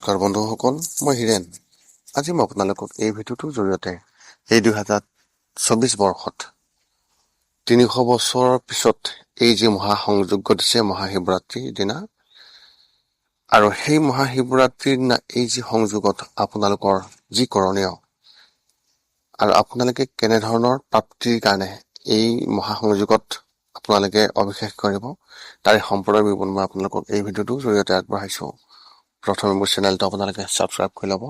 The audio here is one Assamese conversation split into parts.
নমস্কাৰ বন্ধুসকল, মই হিৰেণ। আজি মই আপোনালোকক এই ভিডিঅ'টোৰ জৰিয়তে এই 2024 বৰ্ষত 300 বছৰৰ পিছত এই যি মহাসংযোগ ঘটিছে মহাশিৱৰাত্ৰিৰ দিনা, আৰু সেই মহাশিৱৰাত্ৰিৰ দিনা এই যি সংযোগত আপোনালোকৰ যি কৰণীয় আৰু আপোনালোকে কেনেধৰণৰ প্ৰাপ্তিৰ কাৰণে এই মহাসংযোগত আপোনালোকে অভিষেক কৰিব, তাৰে সম্পূৰ্ণ বিৱৰণ মই আপোনালোকক এই ভিডিঅ'টোৰ জৰিয়তে আগবঢ়াইছো। প্ৰথমে মোৰ চেনেলটো আপোনালোকে ছাবস্ক্ৰাইব কৰি ল'ব,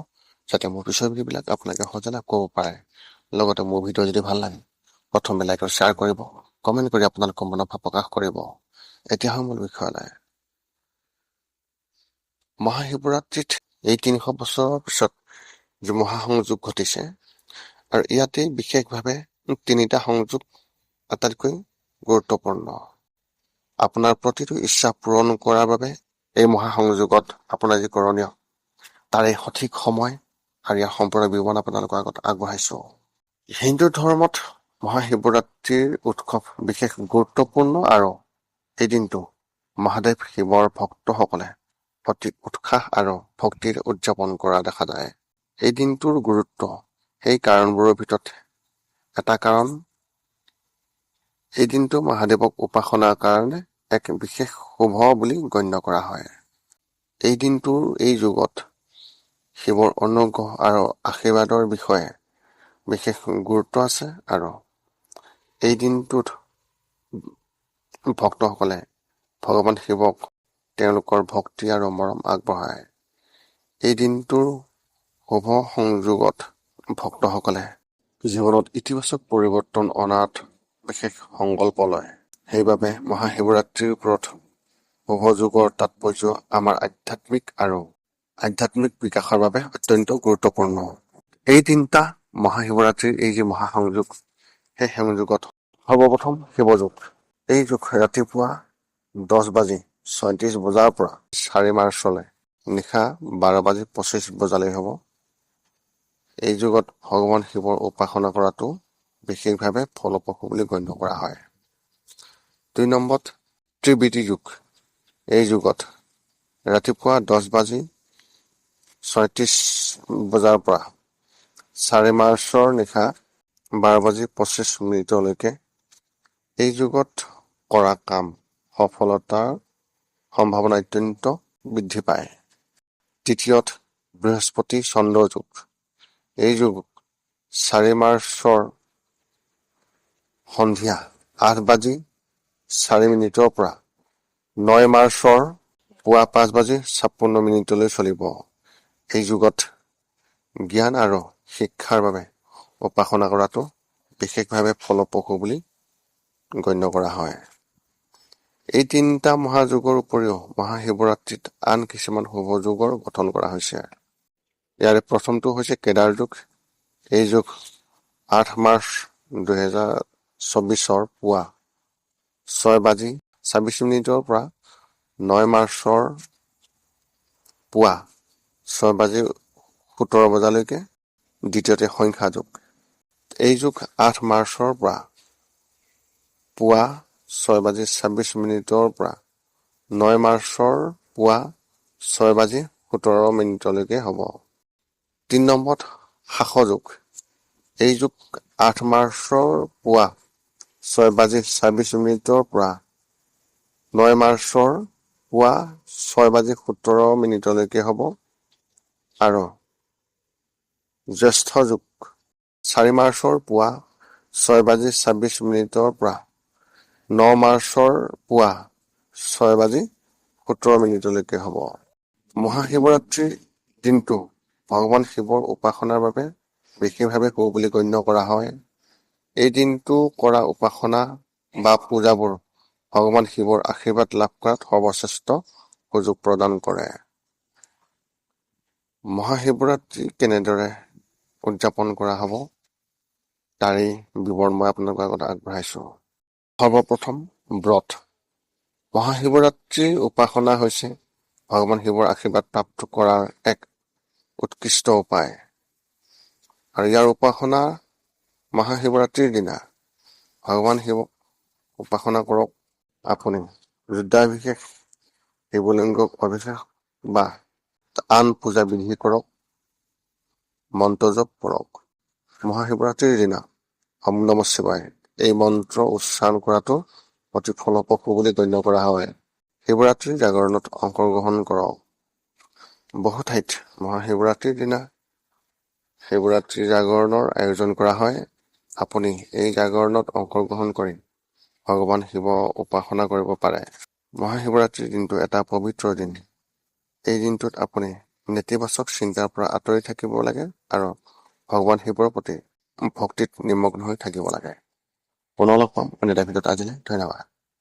যাতে মোৰ পিছৰ ভিডিঅ'বিলাক আপোনালোকে সহজে লাভ কৰিব পাৰে। লগতে মোৰ ভিডিঅ' যদি ভাল লাগে প্ৰথমে লাইক আৰু শ্বেয়াৰ কৰিব, কমেণ্ট কৰি আপোনালোকৰ মনৰ ভাৱ প্ৰকাশ কৰিব। এতিয়া হয় মূল বিষয়লৈ। মহাশিৱৰাত্ৰিত এই 300 বছৰৰ পিছত যি মহাসংযোগ ঘটিছে, আৰু ইয়াতে বিশেষভাৱে 3টা সংযোগ আটাইতকৈ গুৰুত্বপূৰ্ণ। আপোনাৰ প্ৰতিটো ইচ্ছা পূৰণ কৰাৰ বাবে এই মহাসংযোগত আপোনাৰ যি কৰণীয় তাৰে সঠিক সময় আৰু ইয়াৰ সম্পূৰ্ণ বিৱৰণ আপোনালোকৰ আগত আগবঢ়াইছো। হিন্দু ধৰ্মত মহাশিৱৰাত্ৰিৰ উৎসৱ বিশেষ গুৰুত্বপূৰ্ণ, আৰু এই দিনটো মহাদেৱ শিৱৰ ভক্তসকলে অতি উৎসাহ আৰু ভক্তিৰ উদযাপন কৰা দেখা যায়। এই দিনটোৰ গুৰুত্ব সেই কাৰণবোৰৰ ভিতৰত এটা কাৰণ, এই দিনটো মহাদেৱক উপাসনাৰ কাৰণে এক বিশেষ শুভ বুলি গণ্য কৰা হয়। এই দিনটোৰ এই যুগত শিৱৰ অনুগ্ৰহ আৰু আশীৰ্বাদৰ বিষয়ে বিশেষ গুৰুত্ব আছে, আৰু এই দিনটোত ভক্তসকলে ভগৱান শিৱক তেওঁলোকৰ ভক্তি আৰু মৰম আগবঢ়ায়। এই দিনটোৰ শুভ সংযোগত ভক্তসকলে জীৱনত ইতিবাচক পৰিৱৰ্তন অনাত বিশেষ সংকল্প লয়। সেইবাবে মহাশিৱৰাত্ৰিৰ ওপৰত শুভ যুগৰ তাৎপৰ্য আমাৰ আধ্যাত্মিক বিকাশৰ বাবে অত্যন্ত গুৰুত্বপূৰ্ণ। এই 3টা মহাশিৱৰাত্ৰিৰ এই যি মহাসংযোগ, সেই সংযোগত সৰ্বপ্ৰথম শিৱযোগ। এই যুগ ৰাতিপুৱা 10:37 বজাৰ পৰা 4 মাৰ্চলৈ নিশা 12:25 বজালৈ হ'ব। এই যুগত ভগৱান শিৱৰ উপাসনা কৰাটো বিশেষভাৱে ফলপ্ৰসূ বুলি গণ্য কৰা হয়। 2 নম্বৰত ত্ৰিবেদী যুগ। এই যুগত ৰাতিপুৱা 10:36 বজাৰ পৰা 4 মাৰ্চৰ নিশা 12:25 এই যুগত কৰা কাম সফলতাৰ সম্ভাৱনা অত্যন্ত বৃদ্ধি পায়। তৃতীয়ত বৃহস্পতি চন্দ্ৰ যুগ। এই যুগ 4 মাৰ্চৰ সন্ধিয়া 8:04 পৰা 9 মাৰ্চৰ পুৱা 5:56 চলিব। এই যুগত জ্ঞান আৰু শিক্ষাৰ বাবে উপাসনা কৰাটো বিশেষভাৱে ফলপ্ৰসূ বুলি গণ্য কৰা হয়। এই 3টা মহাযুগৰ উপৰিও মহাশিৱৰাত্ৰিত আন কিছুমান শুভ যুগৰ গঠন কৰা হৈছে। ইয়াৰে প্ৰথমটো হৈছে কেদাৰ যুগ। এই যুগ 8 মাৰ্চ 2024 পুৱা 6:26 পৰা 9 মাৰ্চৰ পুৱা 6:17 দ্বিতীয়তে সংখ্যা যুগ। এই যুগ 8 মাৰ্চৰ পৰা পুৱা 6:26 পৰা 9 মাৰ্চৰ পুৱা 6:17 হ'ব। 3 নম্বৰত শাস যুগ। এই যুগ 8 মাৰ্চৰ পুৱা 6:26 পৰা 9 মাৰ্চৰ পুৱা 6:17 হ'ব। আৰু জ্যেষ্ঠ যুগ 4 মাৰ্চৰ পুৱা 6:26 পৰা 9 মাৰ্চৰ পুৱা 6:17 হ'ব। মহাশিৱৰাত্ৰিৰ দিনটো ভগৱান শিৱৰ উপাসনাৰ বাবে বিশেষভাৱে শুভ বুলি গণ্য কৰা হয়। এই দিনটো কৰা উপাসনা বা পূজাবোৰ ভগৱান শিৱৰ আশীৰ্বাদ লাভ কৰাত সৰ্বশ্ৰেষ্ঠ সুযোগ প্ৰদান কৰে। মহাশিৱৰাত্ৰি কেনেদৰে উদযাপন কৰা হ'ব তাৰে বিৱৰণ মই আপোনালোকৰ আগত আগবঢ়াইছো। সৰ্বপ্ৰথম ব্ৰত। মহাশিৱৰাত্ৰিৰ উপাসনা হৈছে ভগৱান শিৱৰ আশীৰ্বাদ প্ৰাপ্ত কৰাৰ এক উৎকৃষ্ট উপায়, আৰু ইয়াৰ উপাসনা মহাশিৱৰাত্ৰিৰ দিনা ভগৱান শিৱক উপাসনা কৰক। আপুনি ৰুদ্ৰাভিষেক, শিৱলিংগক অভিষেক বা আন পূজা বিধি কৰক, মন্ত্ৰ জপ কৰক। মহাশিৱৰাত্ৰিৰ দিনা ওম নমঃ শিৱায় এই মন্ত্ৰ উচ্চাৰণ কৰাটো অতি ফলপ্ৰসূ বুলি গণ্য কৰা হয়। শিৱৰাত্ৰিৰ জাগৰণত অংশগ্ৰহণ কৰক। বহু ঠাইত মহাশিৱৰাত্ৰিৰ দিনা শিৱৰাত্ৰি জাগৰণৰ আয়োজন কৰা হয়। আপুনি এই জাগৰণত অংশগ্ৰহণ কৰি ভগৱান শিৱ উপাসনা কৰিব পাৰে। মহাশিৱৰাত্ৰিৰ দিনটো এটা পবিত্ৰ দিন। এই দিনটোত আপুনি নেতিবাচক চিন্তাৰ পৰা আঁতৰি থাকিব লাগে আৰু ভগৱান শিৱৰ প্ৰতি ভক্তিত নিমগ্ন হৈ থাকিব লাগে। পুনৰ লগ পাম অন্য এটা ভিডিঅ'ত। আজিলৈ ধন্যবাদ।